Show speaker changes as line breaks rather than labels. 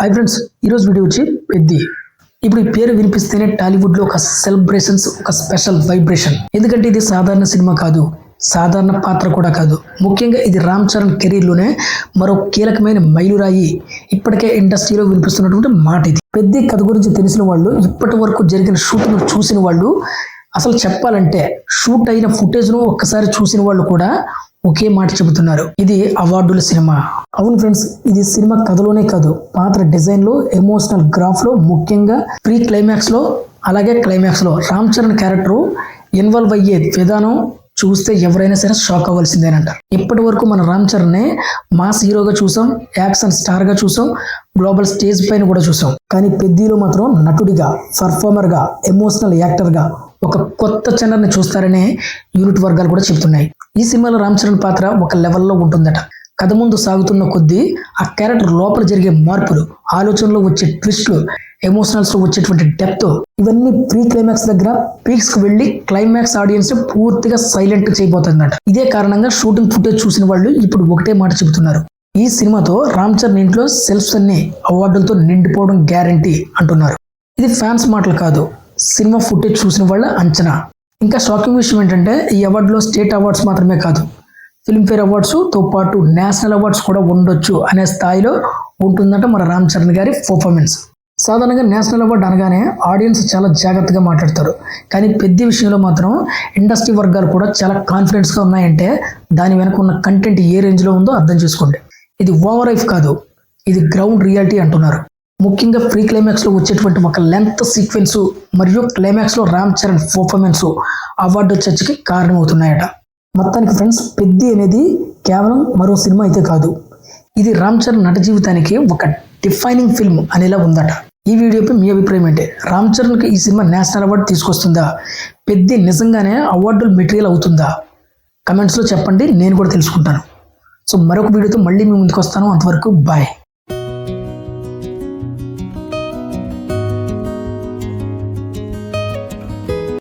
Hi friends, ఈరోజు video వచ్చి పెద్ది. ఇప్పుడు ఈ పేరు వినిపిస్తేనే టాలీవుడ్లో ఒక సెలబ్రేషన్స్, ఒక స్పెషల్ వైబ్రేషన్. ఎందుకంటే ఇది సాధారణ సినిమా కాదు, సాధారణ పాత్ర కూడా కాదు. ముఖ్యంగా ఇది రామ్ చరణ్ కెరీర్లోనే మరో కీలకమైన మైలురాయి. ఇప్పటికే ఇండస్ట్రీలో వినిపిస్తున్నటువంటి మాట ఇది. పెద్ది కథ గురించి తెలిసిన వాళ్ళు, ఇప్పటి వరకు జరిగిన షూటింగ్ చూసిన వాళ్ళు, అసలు చెప్పాలంటే షూట్ అయిన ఫుటేజ్ను ఒక్కసారి చూసిన వాళ్ళు కూడా ఒకే మాట చెబుతున్నారు, ఇది అవార్డుల సినిమా. అవును ఫ్రెండ్స్, ఇది సినిమా కథలోనే కాదు, పాత్ర డిజైన్ లో, ఎమోషనల్ గ్రాఫ్ లో, ముఖ్యంగా ప్రీ క్లైమాక్స్ లో, అలాగే క్లైమాక్స్ లో రామ్ చరణ్ క్యారెక్టర్ ఇన్వాల్వ్ అయ్యే విధానం చూస్తే ఎవరైనా సరే షాక్ అవ్వాల్సిందేనంటారు. ఇప్పటి వరకు మన రామ్ చరణ్ ని మాస్ హీరోగా చూసాం, యాక్షన్ స్టార్ గా చూసాం, గ్లోబల్ స్టేజ్ పైన కూడా చూసాం. కానీ పెద్దిలో మాత్రం నటుడిగా, పర్ఫార్మర్ గా, ఎమోషనల్ యాక్టర్ గా ఒక కొత్త చరణ్ ని చూస్తారనే యూనిట్ వర్గాలు కూడా చెబుతున్నాయి. ఈ సినిమాలో రామ్ చరణ్ పాత్ర ఒక లెవెల్లో ఉంటుందట. కథ ముందు సాగుతున్న కొద్దీ ఆ క్యారెక్టర్ లోపల జరిగే మార్పులు, ఆలోచనలో వచ్చే ట్విస్ట్లు, ఎమోషనల్స్ లో వచ్చేటువంటి డెప్త్, ఇవన్నీ ప్రీ క్లైమాక్స్ దగ్గర పీక్స్ కు వెళ్లి క్లైమాక్స్ ఆడియన్స్ పూర్తిగా సైలెంట్ చేయబోతుందట. ఇదే కారణంగా షూటింగ్ ఫుటేజ్ చూసిన వాళ్ళు ఇప్పుడు ఒకటే మాట చెబుతున్నారు, ఈ సినిమాతో రామ్ చరణ్ ఇంట్లో సెల్ఫ్స్ అన్ని అవార్డులతో నిండిపోవడం గ్యారంటీ అంటున్నారు. ఇది ఫ్యాన్స్ మాటలు కాదు, సినిమా ఫుటేజ్ చూసిన వాళ్ళ అంచనా. ఇంకా షాకింగ్ విషయం ఏంటంటే, ఈ అవార్డులో స్టేట్ అవార్డ్స్ మాత్రమే కాదు, ఫిల్మ్ఫేర్ అవార్డ్స్ తో పాటు నేషనల్ అవార్డ్స్ కూడా ఉండొచ్చు అనే స్థాయిలో ఉంటుందంట మన రామ్ చరణ్ గారి పర్ఫార్మెన్స్. సాధారణంగా నేషనల్ అవార్డు అనగానే ఆడియన్స్ చాలా జాగ్రత్తగా మాట్లాడతారు, కానీ పెద్ద విషయంలో మాత్రం ఇండస్ట్రీ వర్గాలు కూడా చాలా కాన్ఫిడెన్స్గా ఉన్నాయంటే దాని వెనక ఉన్న కంటెంట్ ఏ రేంజ్లో ఉందో అర్థం చేసుకోండి. ఇది ఓవర్ లైఫ్ కాదు, ఇది గ్రౌండ్ రియాలిటీ అంటున్నారు. ముఖ్యంగా ప్రీ క్లైమాక్స్ లో వచ్చేటువంటి ఒక లెంత్ సీక్వెన్స్ మరియు క్లైమాక్స్ లో రామ్ చరణ్ పర్ఫార్మెన్స్ అవార్డు చర్చకి కారణమవుతున్నాయట. మొత్తానికి ఫ్రెండ్స్, పెద్ది అనేది కేవలం మరో సినిమా అయితే కాదు, ఇది రామ్ చరణ్ నట జీవితానికి ఒక డిఫైనింగ్ ఫిల్మ్ అనేలా ఉందట. ఈ వీడియోపై మీ అభిప్రాయం ఏంటి? రామ్ చరణ్కి ఈ సినిమా నేషనల్ అవార్డు తీసుకొస్తుందా? పెద్ది నిజంగానే అవార్డులు మెటీరియల్ అవుతుందా? కమెంట్స్లో చెప్పండి, నేను కూడా తెలుసుకుంటాను. సో మరొక వీడియోతో మళ్ళీ మీ ముందుకు వస్తాను. అంతవరకు బాయ్.